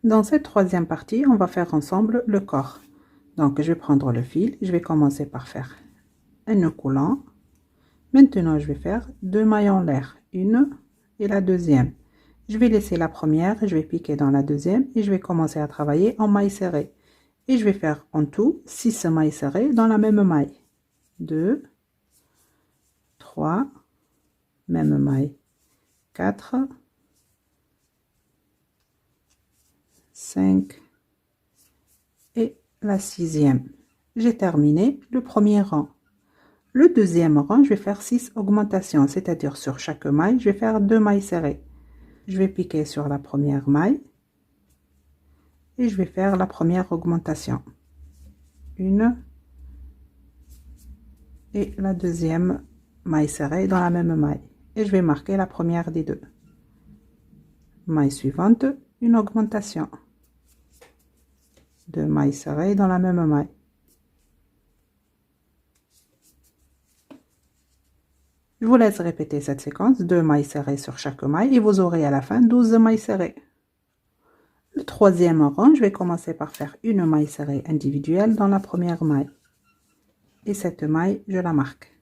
Dans cette troisième partie, on va faire ensemble le corps. Donc, je vais prendre le fil. Je vais commencer par faire un nœud coulant. Maintenant, je vais faire 2 mailles en l'air. Une et la deuxième. Je vais laisser la première, je vais piquer dans la deuxième et je vais commencer à travailler en maille serrée. Et je vais faire en tout 6 mailles serrées dans la même maille. 2, 3, même maille. 4, 5 et la sixième. J'ai terminé le premier rang. Le deuxième rang, je vais faire 6 augmentations, c'est-à-dire sur chaque maille, je vais faire 2 mailles serrées. Je vais piquer sur la première maille et je vais faire la première augmentation. Une et la deuxième maille serrée dans la même maille. Et je vais marquer la première des deux. Maille suivante, une augmentation. 2 mailles serrées dans la même maille. Je vous laisse répéter cette séquence, 2 mailles serrées sur chaque maille et vous aurez à la fin 12 mailles serrées. Le troisième rang, je vais commencer par faire une maille serrée individuelle dans la première maille. Et cette maille, je la marque.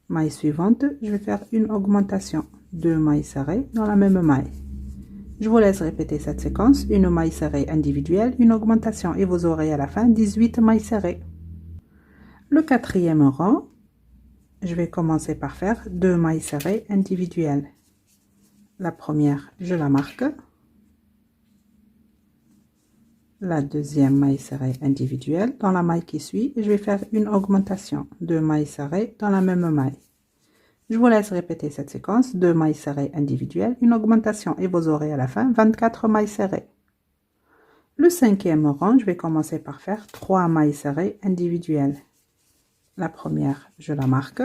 Maille suivante, je vais faire une augmentation. 2 mailles serrées dans la même maille. Je vous laisse répéter cette séquence, une maille serrée individuelle, une augmentation et vous aurez à la fin 18 mailles serrées. Le quatrième rang, je vais commencer par faire 2 mailles serrées individuelles. La première, je la marque. La deuxième maille serrée individuelle. Dans la maille qui suit, je vais faire une augmentation. 2 mailles serrées dans la même maille. Je vous laisse répéter cette séquence, 2 mailles serrées individuelles, une augmentation et vous aurez à la fin 24 mailles serrées. Le cinquième rang, je vais commencer par faire 3 mailles serrées individuelles. La première, je la marque.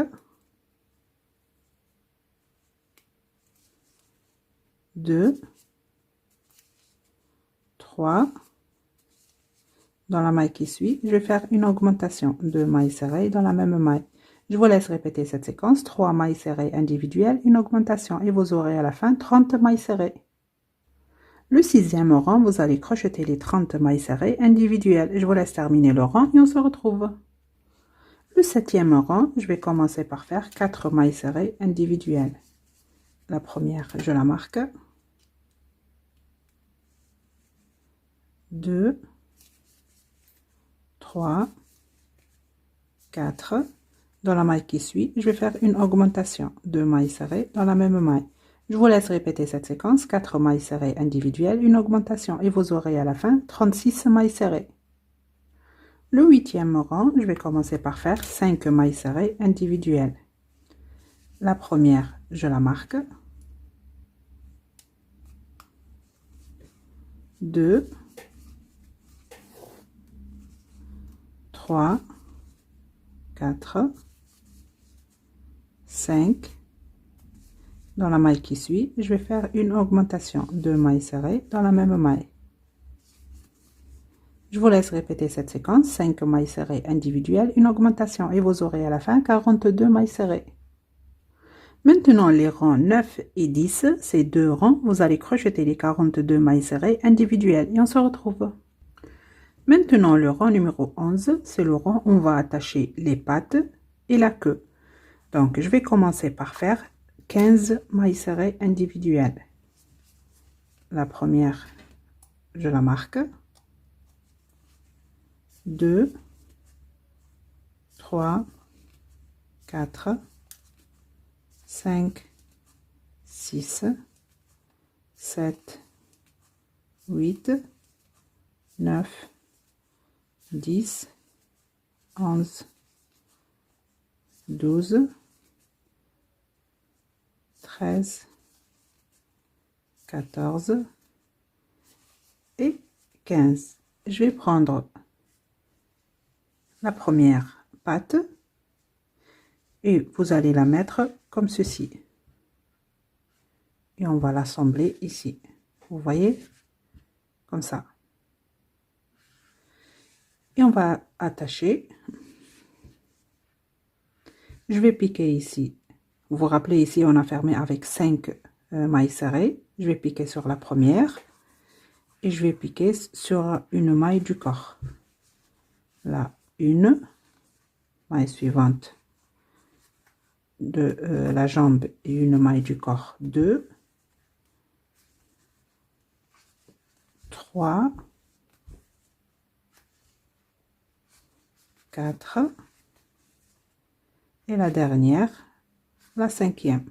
2, 3. Dans la maille qui suit, je vais faire une augmentation. 2 mailles serrées dans la même maille. Je vous laisse répéter cette séquence, 3 mailles serrées individuelles, une augmentation et vous aurez à la fin 30 mailles serrées. Le sixième rang, vous allez crocheter les 30 mailles serrées individuelles. Je vous laisse terminer le rang et on se retrouve. Le septième rang, je vais commencer par faire 4 mailles serrées individuelles. La première, je la marque. 2, 3, 4. Dans la maille qui suit, je vais faire une augmentation. 2 mailles serrées dans la même maille. Je vous laisse répéter cette séquence, 4 mailles serrées individuelles, une augmentation et vous aurez à la fin 36 mailles serrées. Le huitième rang, je vais commencer par faire 5 mailles serrées individuelles. La première, je la marque. 2, 3, 4, 5. Dans la maille qui suit, je vais faire une augmentation. 2 mailles serrées dans la même maille. Je vous laisse répéter cette séquence, 5 mailles serrées individuelles, une augmentation et vous aurez à la fin 42 mailles serrées. Maintenant, les rangs 9 et 10, ces deux rangs, vous allez crocheter les 42 mailles serrées individuelles et on se retrouve. Maintenant, le rang numéro 11, c'est le rang où on va attacher les pattes et la queue. Donc, je vais commencer par faire 15 mailles serrées individuelles. La première, je la marque. 2, 3, 4, 5, 6, 7, 8, 9, 10, 11, 12, 13, 14 et 15. Je vais prendre la première patte et vous allez la mettre comme ceci. Et on va l'assembler ici. Vous voyez? Comme ça. Et on va attacher. Je vais piquer ici. Vous vous rappelez, ici, on a fermé avec 5 mailles serrées. Je vais piquer sur la première. et je vais piquer sur une maille du corps. Là, une maille suivante de la jambe et une maille du corps, 2, 3, 4 et la dernière, la cinquième.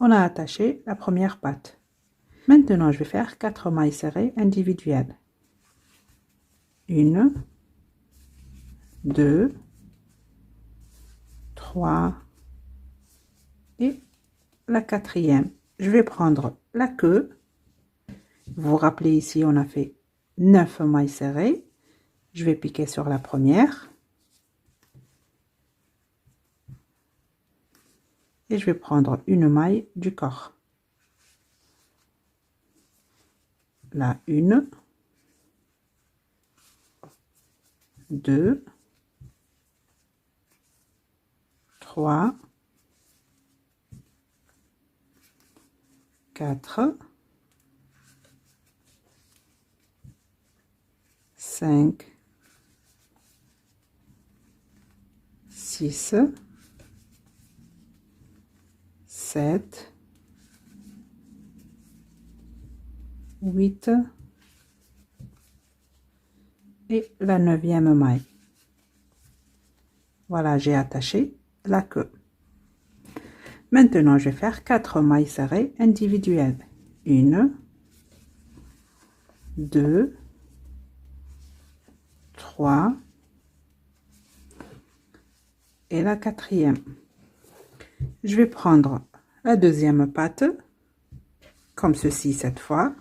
On a attaché la première patte. Maintenant, je vais faire 4 mailles serrées individuelles. 1, 2, 3 et la quatrième. Je vais prendre la queue. Vous vous rappelez ici, on a fait 9 mailles serrées. Je vais piquer sur la première. Et je vais prendre une maille du corps. La 1, 2, 3, 4, 5, 6, 7, 8 et la 9e maille. Voilà, j'ai attaché la queue. Maintenant, je vais faire 4 mailles serrées individuelles. 1, 2, 3 et la quatrième. Je vais prendre la deuxième patte, comme ceci cette fois.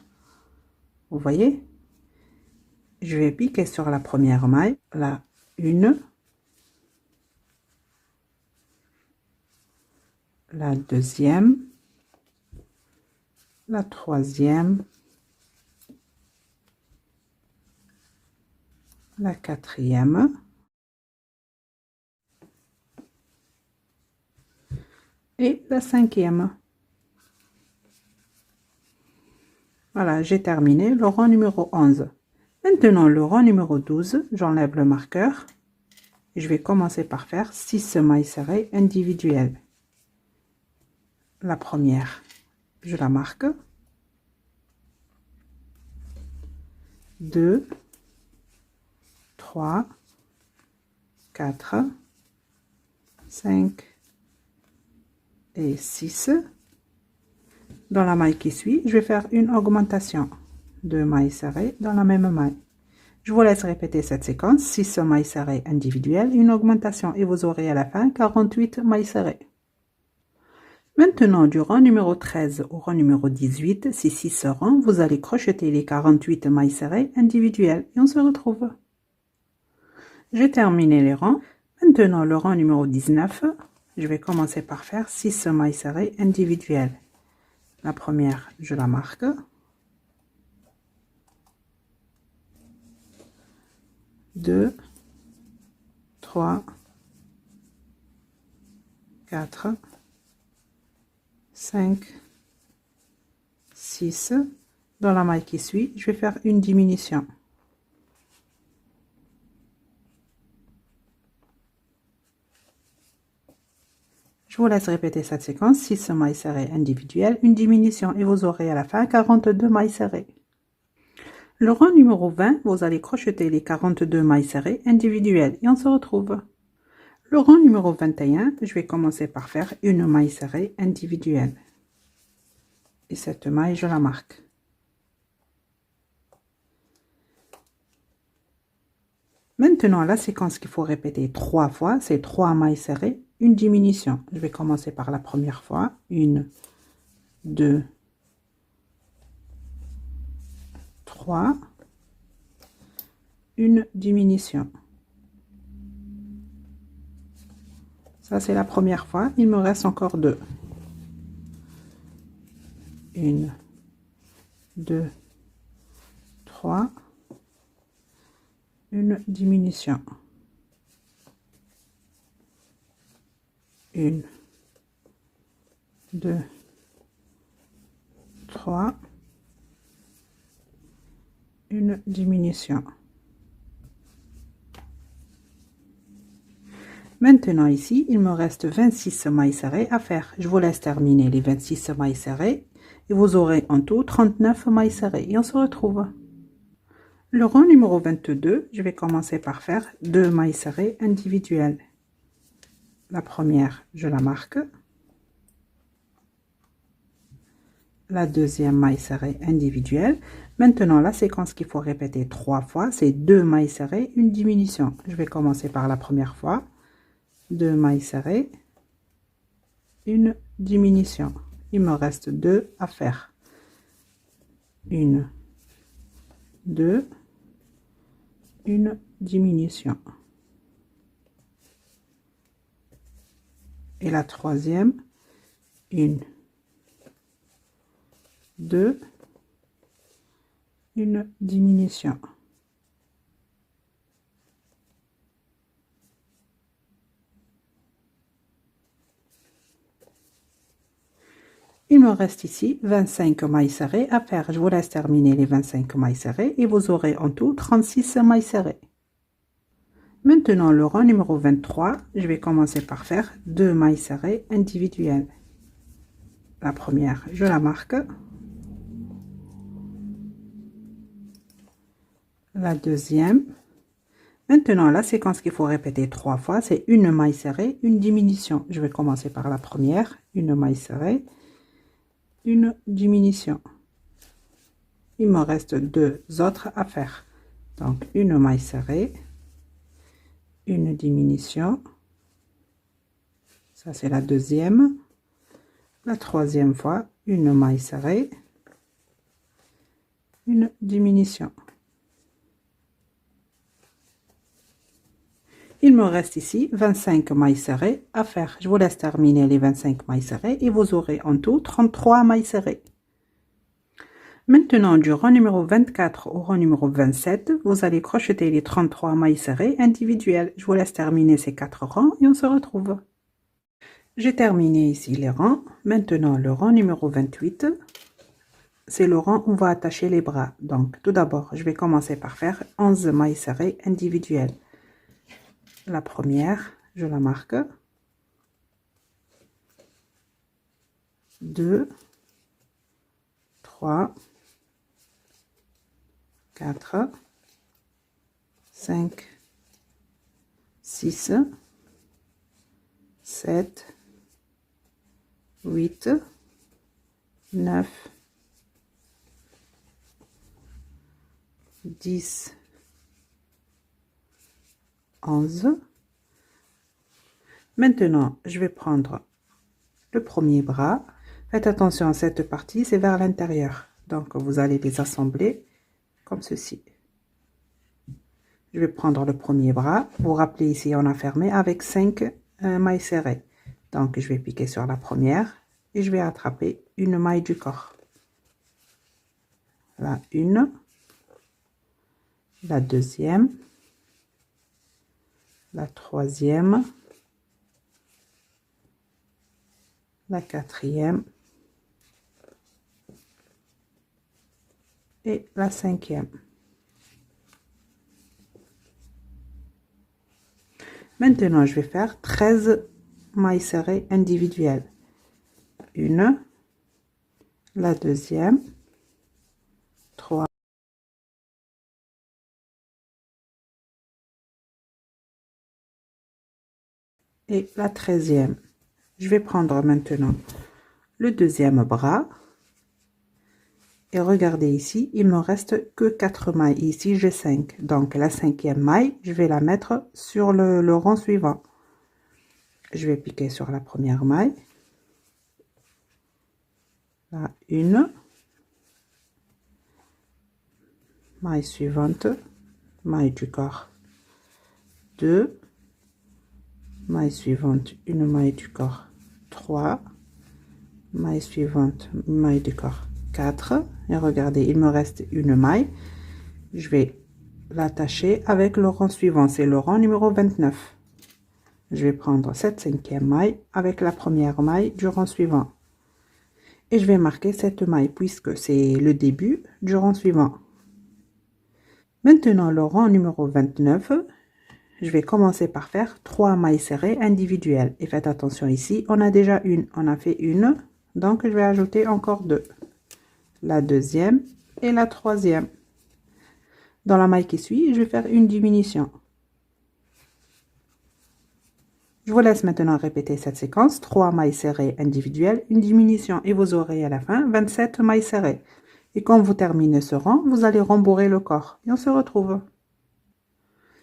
Vous voyez? Je vais piquer sur la première maille, la 1, la deuxième, la troisième, la quatrième et la cinquième. Voilà, j'ai terminé le rang numéro 11. Maintenant, le rang numéro 12, j'enlève le marqueur et je vais commencer par faire 6 mailles serrées individuelles. La première, je la marque. 2, 3, 4, 5 et 6. Dans la maille qui suit, je vais faire une augmentation. 2 mailles serrées dans la même maille. Je vous laisse répéter cette séquence, 6 mailles serrées individuelles, une augmentation et vous aurez à la fin 48 mailles serrées. Maintenant, du rang numéro 13 au rang numéro 18, ces 6 rangs, vous allez crocheter les 48 mailles serrées individuelles et on se retrouve. J'ai terminé les rangs. Maintenant, le rang numéro 19, je vais commencer par faire 6 mailles serrées individuelles. La première, je la marque. 2, 3, 4, 5, 6. Dans la maille qui suit, je vais faire une diminution. Je vous laisse répéter cette séquence, 6 mailles serrées individuelles, une diminution et vous aurez à la fin 42 mailles serrées. Le rang numéro 20, vous allez crocheter les 42 mailles serrées individuelles et on se retrouve. Le rang numéro 21, je vais commencer par faire une maille serrée individuelle. Et cette maille, je la marque. Maintenant, la séquence qu'il faut répéter 3 fois, c'est 3 mailles serrées, une diminution. Je vais commencer par la première fois. 1, 2, 3. Une diminution. Ça, c'est la première fois. Il me reste encore 2. 1, 2, 3. Une diminution. 1, 2, 3, une diminution. Maintenant ici, il me reste 26 mailles serrées à faire. Je vous laisse terminer les 26 mailles serrées et vous aurez en tout 39 mailles serrées. Et on se retrouve. Le rang numéro 22, je vais commencer par faire 2 mailles serrées individuelles. La première, je la marque. La deuxième maille serrée individuelle. Maintenant, la séquence qu'il faut répéter 3 fois, c'est 2 mailles serrées, une diminution. Je vais commencer par la première fois. 2 mailles serrées, une diminution. Il me reste 2 à faire. 1, 2, une diminution. Et la troisième, 1, 2, une diminution. Il me reste ici 25 mailles serrées à faire. Je vous laisse terminer les 25 mailles serrées et vous aurez en tout 36 mailles serrées. Maintenant, le rang numéro 23, je vais commencer par faire 2 mailles serrées individuelles. La première, je la marque. La deuxième. Maintenant, la séquence qu'il faut répéter 3 fois, c'est une maille serrée, une diminution. Je vais commencer par la première, une maille serrée, une diminution. Il me reste 2 autres à faire. Donc, une maille serrée, une diminution. Ça, c'est la deuxième. La troisième fois, une maille serrée, une diminution. Il me reste ici 25 mailles serrées à faire. Je vous laisse terminer les 25 mailles serrées et vous aurez en tout 33 mailles serrées. Maintenant, du rang numéro 24 au rang numéro 27, vous allez crocheter les 33 mailles serrées individuelles. Je vous laisse terminer ces 4 rangs et on se retrouve. J'ai terminé ici les rangs. Maintenant, le rang numéro 28, c'est le rang où on va attacher les bras. Donc, tout d'abord, je vais commencer par faire 11 mailles serrées individuelles. La première, je la marque. 2, 3, 4, 5, 6, 7, 8, 9, 10, 11. Maintenant, je vais prendre le premier bras. Faites attention à cette partie, c'est vers l'intérieur. Donc, vous allez les assembler comme ceci. Je vais prendre le premier bras. Vous vous rappelez ici, on a fermé avec 5 mailles serrées. Donc, je vais piquer sur la première et je vais attraper une maille du corps. La une, la deuxième, la troisième, la quatrième et la cinquième. Maintenant, je vais faire 13 mailles serrées individuelles. Une, la deuxième, 3, et la 13e. Je vais prendre maintenant le deuxième bras. Et regardez ici, il me reste que 4 mailles. Ici, j'ai 5. Donc, la 5e maille, je vais la mettre sur le rang suivant. Je vais piquer sur la première maille. La une. Maille suivante. Maille du corps. 2. Maille suivante, une maille du corps. 3. Maille suivante, maille du corps. 4. Et regardez, il me reste une maille. Je vais l'attacher avec le rang suivant, c'est le rang numéro 29. Je vais prendre cette 5e maille avec la première maille du rang suivant Et je vais marquer cette maille puisque c'est le début du rang suivant. Maintenant, le rang numéro 29, je vais commencer par faire 3 mailles serrées individuelles. Et faites attention ici, on a déjà une, on a fait une, donc je vais ajouter encore 2. La deuxième et la troisième. Dans la maille qui suit, je vais faire une diminution. Je vous laisse maintenant répéter cette séquence, 3 mailles serrées individuelles, une diminution et vous aurez à la fin 27 mailles serrées. Et quand vous terminez ce rang, vous allez rembourrer le corps. Et on se retrouve.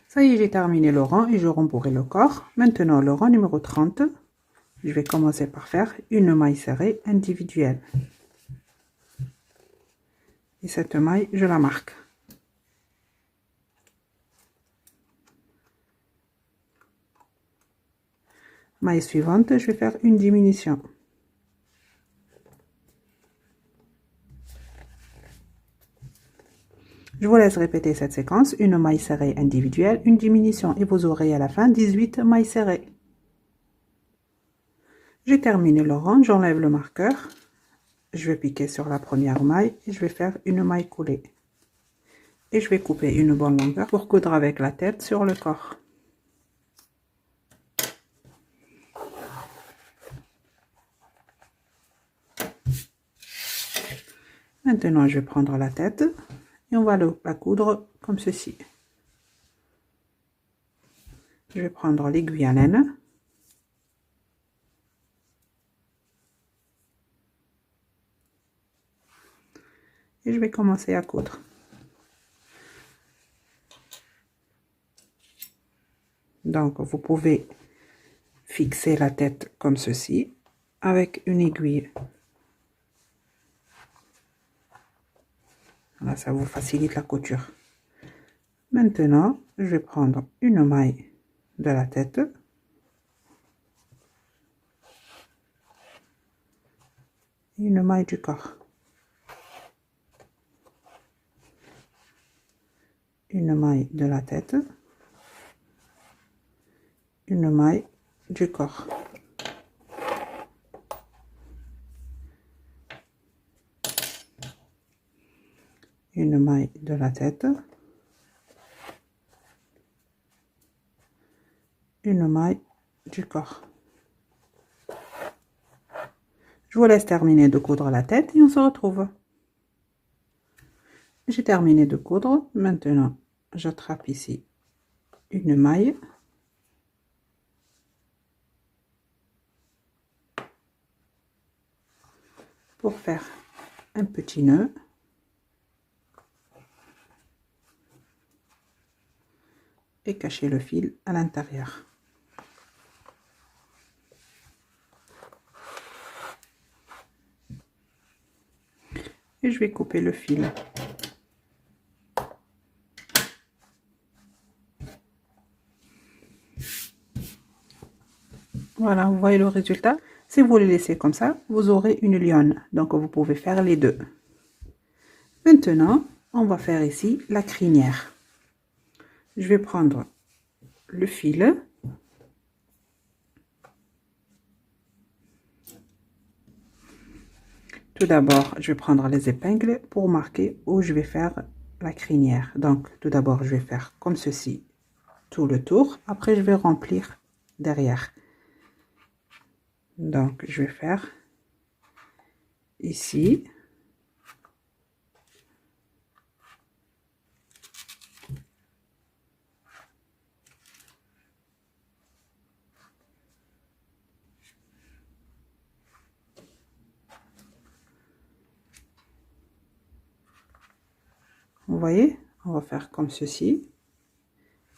Ça y est, j'ai terminé le rang et je rembourrai le corps. Maintenant, le rang numéro 30, je vais commencer par faire une maille serrée individuelle. Et cette maille, je la marque. Maille suivante, je vais faire une diminution. Je vous laisse répéter cette séquence, une maille serrée individuelle, une diminution et vous aurez à la fin 18 mailles serrées. J'ai terminé le rang, j'enlève le marqueur, je vais piquer sur la première maille et je vais faire une maille coulée. Et je vais couper une bonne longueur pour coudre avec la tête sur le corps. Maintenant, je vais prendre la tête et on va la coudre comme ceci. Je vais prendre l'aiguille à laine. Et je vais commencer à coudre. Donc, vous pouvez fixer la tête comme ceci avec une aiguille. Voilà, ça vous facilite la couture. Maintenant, je vais prendre une maille de la tête. Et une maille du corps. Une maille de la tête. Une maille du corps. Une maille de la tête. Une maille du corps. Je vous laisse terminer de coudre la tête et on se retrouve. J'ai terminé de coudre. Maintenant, j'attrape ici une maille. Pour faire un petit nœud. Et cacher le fil à l'intérieur. Et je vais couper le fil. Voilà, vous voyez le résultat. Si vous le laissez comme ça, vous aurez une lionne. Donc, vous pouvez faire les deux. Maintenant, on va faire ici la crinière. Je vais prendre le fil. Tout d'abord, je vais prendre les épingles pour marquer où je vais faire la crinière. Donc, tout d'abord, je vais faire comme ceci tout le tour. Après, je vais remplir derrière. Donc, je vais faire ici. Vous voyez, on va faire comme ceci.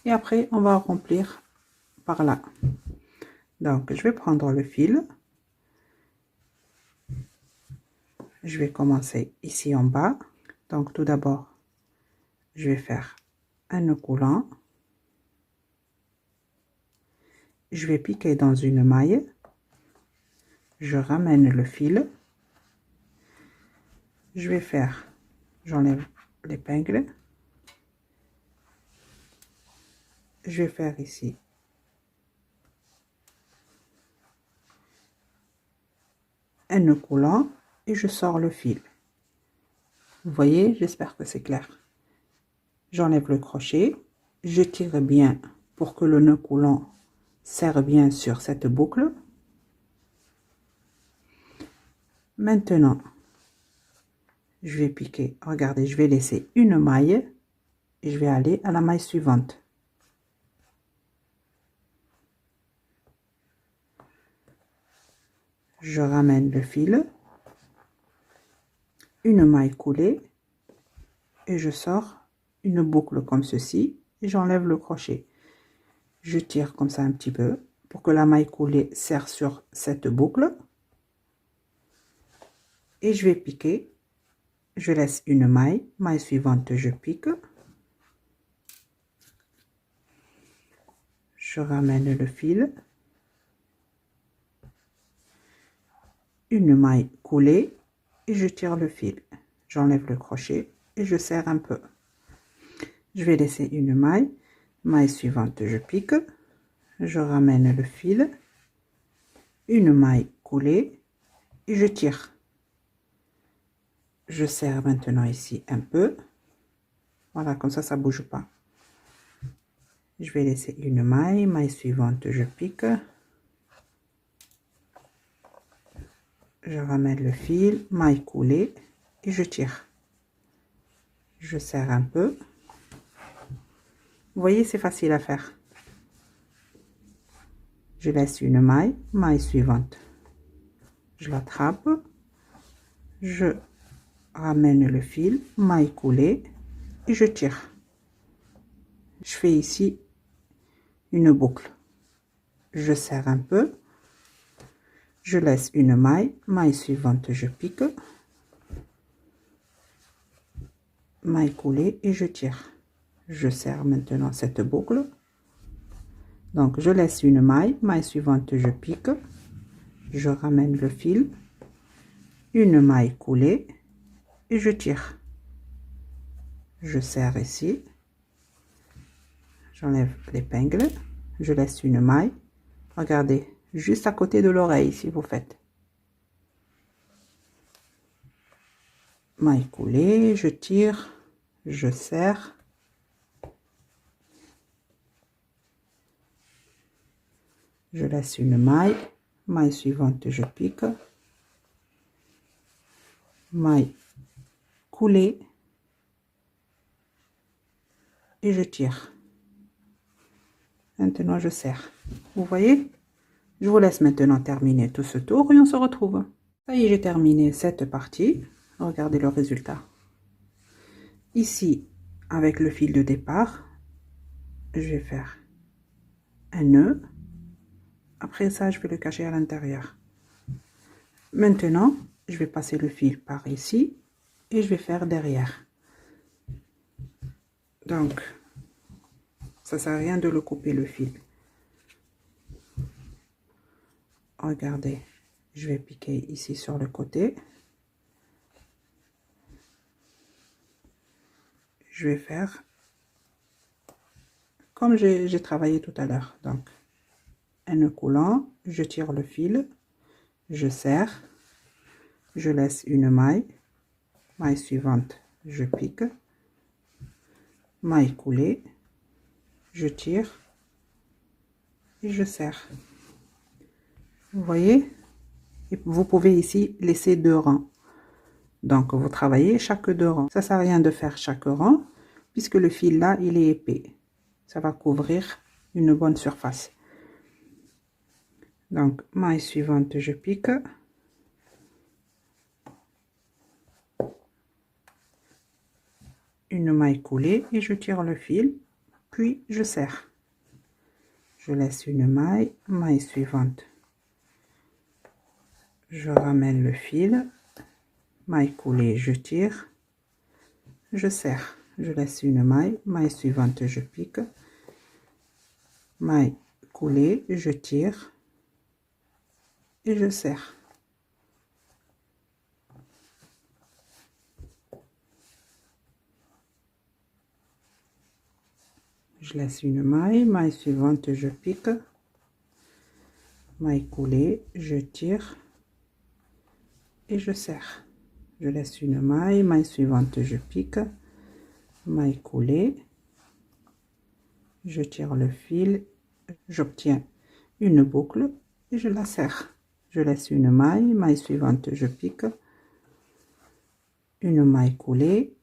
Et après, on va remplir par là. Donc, je vais prendre le fil. Je vais commencer ici en bas. Donc, tout d'abord, je vais faire un nœud coulant. Je vais piquer dans une maille. Je ramène le fil. Je vais faire, j'enlève l'épingle. Je vais faire ici un nœud coulant et je sors le fil. Vous voyez, j'espère que c'est clair. J'enlève le crochet, je tire bien pour que le nœud coulant serre bien sur cette boucle. Maintenant, je vais piquer. Regardez, je vais laisser une maille et je vais aller à la maille suivante. Je ramène le fil, une maille coulée et je sors une boucle comme ceci et j'enlève le crochet. Je tire comme ça un petit peu pour que la maille coulée serre sur cette boucle et je vais piquer. Je laisse une maille, maille suivante, je pique. Je ramène le fil, une maille coulée et je tire le fil. J'enlève le crochet et je serre un peu. Je vais laisser une maille, maille suivante, je pique. Je ramène le fil, une maille coulée et je tire. Je serre maintenant ici un peu. Voilà, comme ça bouge pas. Je vais laisser une maille, maille suivante, je pique. Je ramène le fil, maille coulée et je tire. Je serre un peu. Vous voyez, c'est facile à faire. Je laisse une maille, maille suivante. Je l'attrape. Je ramène le fil, maille coulée et je tire. Je fais ici une boucle. Je serre un peu. Je laisse une maille, maille suivante, je pique. Maille coulée et je tire. Je serre maintenant cette boucle. Donc je laisse une maille, maille suivante, je pique. Je ramène le fil, une maille coulée et je tire. Je serre ici. J'enlève l'épingle. Je laisse une maille. Regardez, juste à côté de l'oreille si vous faites. Maille coulée, je tire, je serre. Je laisse une maille, maille suivante, je pique. Maille coulée et je tire. Maintenant, je serre. Vous voyez? Je vous laisse maintenant terminer tout ce tour et on se retrouve. Ça y est, j'ai terminé cette partie. Regardez le résultat. Ici, avec le fil de départ, je vais faire un nœud. Après ça, je vais le cacher à l'intérieur. Maintenant, je vais passer le fil par ici et je vais faire derrière. Donc, ça sert à rien de le couper le fil. Regardez, je vais piquer ici sur le côté. Je vais faire comme j'ai travaillé tout à l'heure. Donc, un nœud coulant, je tire le fil, je serre, je laisse une maille, maille suivante, je pique, maille coulée, je tire et je serre. Vous voyez? Et vous pouvez ici laisser 2 rangs. Donc, vous travaillez chaque 2 rangs. Ça sert à rien de faire chaque rang, puisque le fil là, il est épais. Ça va couvrir une bonne surface. Donc, maille suivante, je pique. Une maille coulée et je tire le fil, puis je serre. Je laisse une maille, maille suivante. Je ramène le fil, maille coulée, je tire, je serre. Je laisse une maille, maille suivante, je pique, maille coulée, je tire et je serre. Je laisse une maille, maille suivante, je pique, maille coulée, je tire et je serre. Je laisse une maille, maille suivante, je pique, maille coulée, je tire le fil, j'obtiens une boucle et je la serre. Je laisse une maille, maille suivante, je pique, une maille coulée,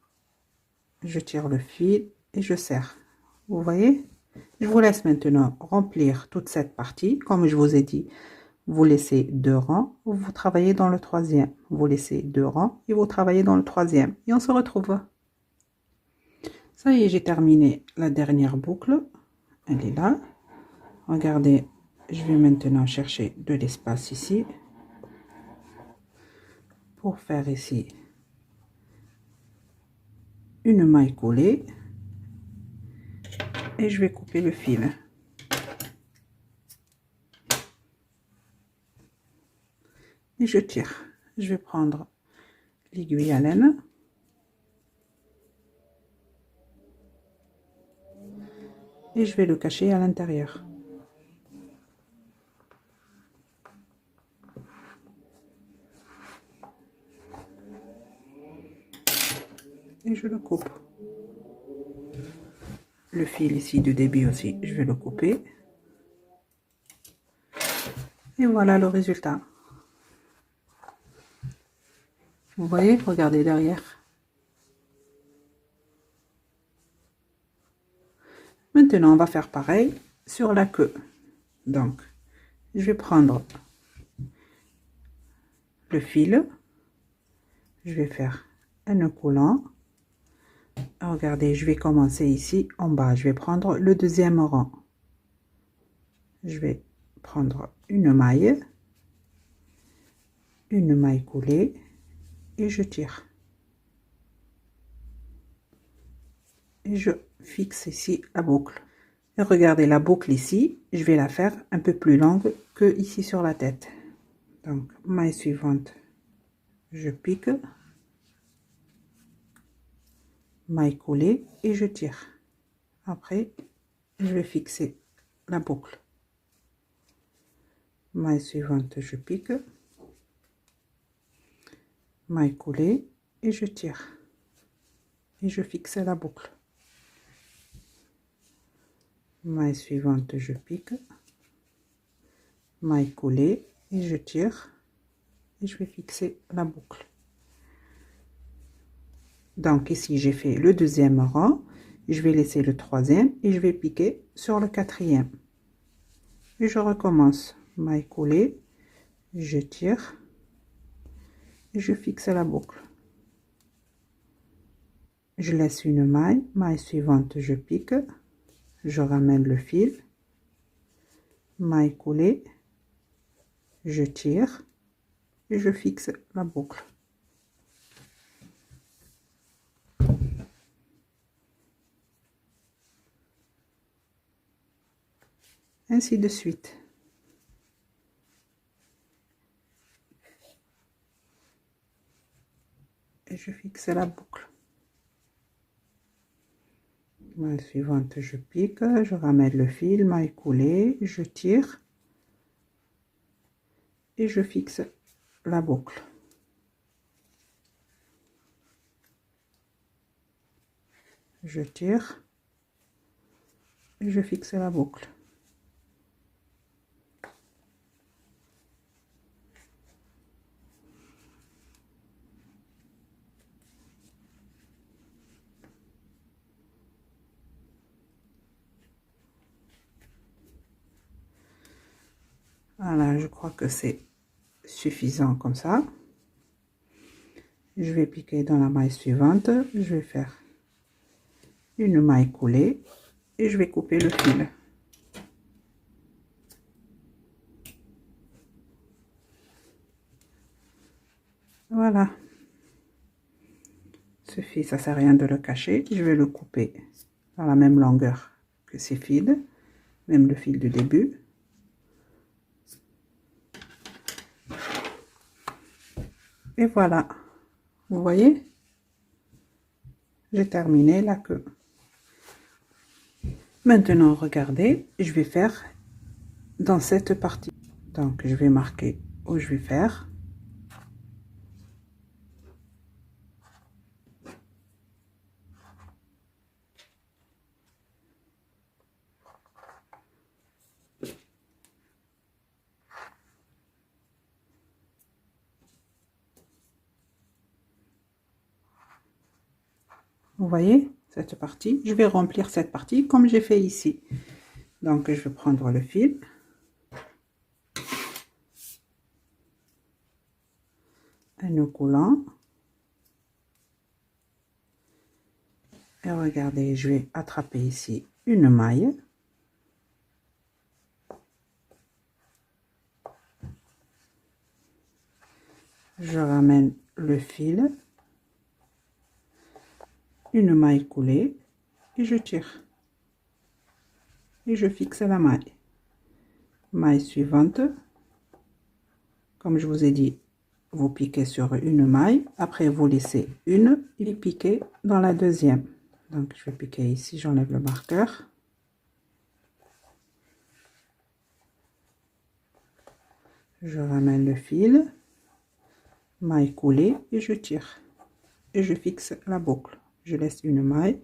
je tire le fil et je serre. Vous voyez? Je vous laisse maintenant remplir toute cette partie. Comme je vous ai dit, vous laissez 2 rangs, vous travaillez dans le 3e. Vous laissez 2 rangs et vous travaillez dans le 3e. Et on se retrouve. Ça y est, j'ai terminé la dernière boucle. Elle est là. Regardez, je vais maintenant chercher de l'espace ici. Pour faire ici une maille coulée. Et je vais couper le fil. Et je tire. Je vais prendre l'aiguille à laine. Et je vais le cacher à l'intérieur. Et je le coupe. Le fil ici du début aussi, je vais le couper. Et voilà le résultat. Vous voyez, regardez derrière. Maintenant, on va faire pareil sur la queue. Donc, je vais prendre le fil. Je vais faire un nœud coulant. Regardez, je vais commencer ici en bas. Je vais prendre le 2e rang. Je vais prendre une maille coulée et je tire. Et je fixe ici la boucle. Et regardez la boucle ici, je vais la faire un peu plus longue que ici sur la tête. Donc, maille suivante, je pique, maille coulée et je tire. Après, je vais fixer la boucle. Maille suivante, je pique, maille coulée et je tire. Et je fixe la boucle. Maille suivante, je pique, maille coulée et je tire. Et je vais fixer la boucle. Donc ici, j'ai fait le 2e rang. Je vais laisser le 3e et je vais piquer sur le 4e. Et je recommence. Maille coulée, je tire et je fixe la boucle. Je laisse une maille, maille suivante, je pique, je ramène le fil, maille coulée, je tire et je fixe la boucle. Ainsi de suite. Et je fixe la boucle. Maille suivante, je pique, je ramène le fil, maille coulée, je tire et je fixe la boucle. Je tire et je fixe la boucle. Voilà, je crois que c'est suffisant comme ça. Je vais piquer dans la maille suivante. Je vais faire une maille coulée et je vais couper le fil. Voilà. Ce fil, ça sert à rien de le cacher. Je vais le couper dans la même longueur que ces fils, même le fil du début. Et voilà. Vous voyez? J'ai terminé la queue. Maintenant, regardez, je vais faire dans cette partie. Donc, je vais marquer où je vais faire. Vous voyez cette partie? Je vais remplir cette partie comme j'ai fait ici. Donc, je vais prendre le fil. Un nœud coulant. Et regardez, je vais attraper ici une maille. Je ramène le fil. Une maille coulée. Et je tire. Et je fixe la maille. Maille suivante. Comme je vous ai dit, vous piquez sur une maille. Après, vous laissez une et piquez dans la deuxième. Donc, je vais piquer ici, j'enlève le marqueur. Je ramène le fil, maille coulée et je tire. Et je fixe la boucle. Je laisse une maille.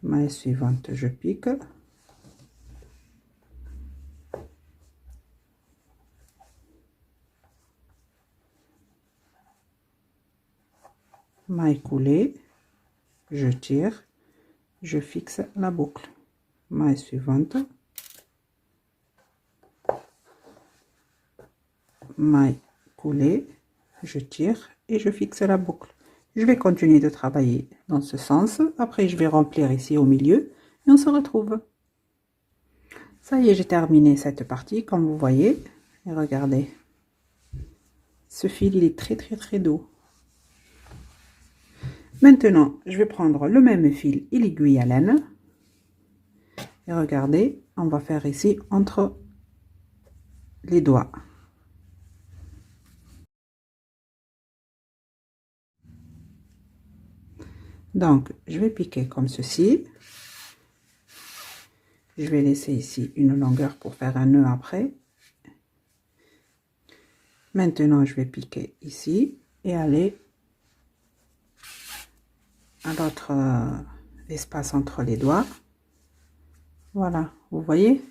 Maille suivante, je pique. Maille coulée, je tire, je fixe la boucle. Maille suivante, maille coulée, je tire et je fixe la boucle. Je vais continuer de travailler dans ce sens. Après, je vais remplir ici au milieu et on se retrouve. Ça y est, j'ai terminé cette partie comme vous voyez. Et regardez, ce fil il est très doux. Maintenant, je vais prendre le même fil et l'aiguille à laine. Et regardez, on va faire ici entre les doigts. Donc, je vais piquer comme ceci. Je vais laisser ici une longueur pour faire un nœud après. Maintenant, je vais piquer ici et aller à l'autre espace entre les doigts. Voilà, vous voyez?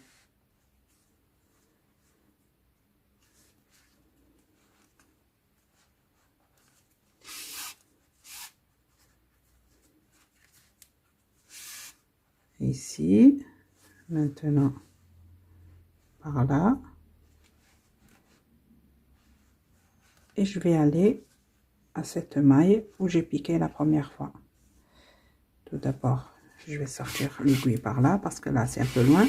Ici, maintenant par là. Et je vais aller à cette maille où j'ai piqué la première fois. Tout d'abord, je vais sortir l'aiguille par là parce que là c'est un peu loin.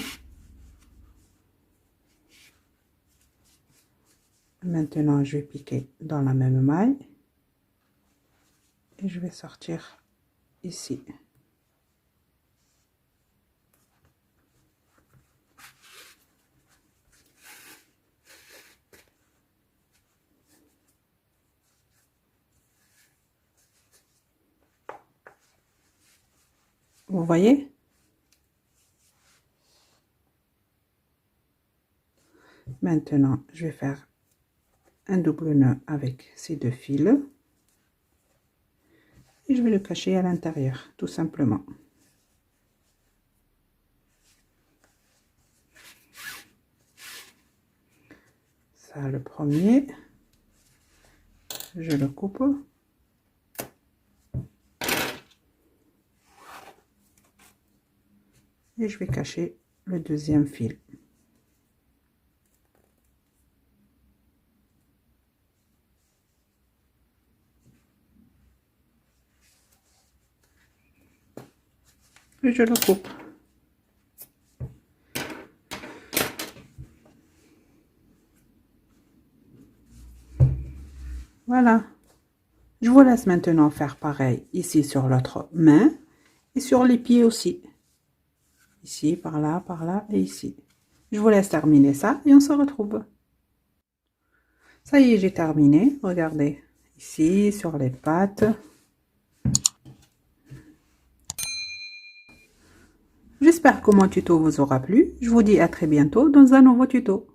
Maintenant, je vais piquer dans la même maille et je vais sortir ici. Vous voyez? Maintenant, je vais faire un double nœud avec ces deux fils et je vais le cacher à l'intérieur, tout simplement. Ça, le premier, je le coupe. Et je vais cacher le deuxième fil. Et je le coupe. Voilà. Je vous laisse maintenant faire pareil ici sur l'autre main et sur les pieds aussi. Ici, par là et ici. Je vous laisse terminer ça et on se retrouve. Ça y est, j'ai terminé. Regardez, ici, sur les pattes. J'espère que mon tuto vous aura plu. Je vous dis à très bientôt dans un nouveau tuto.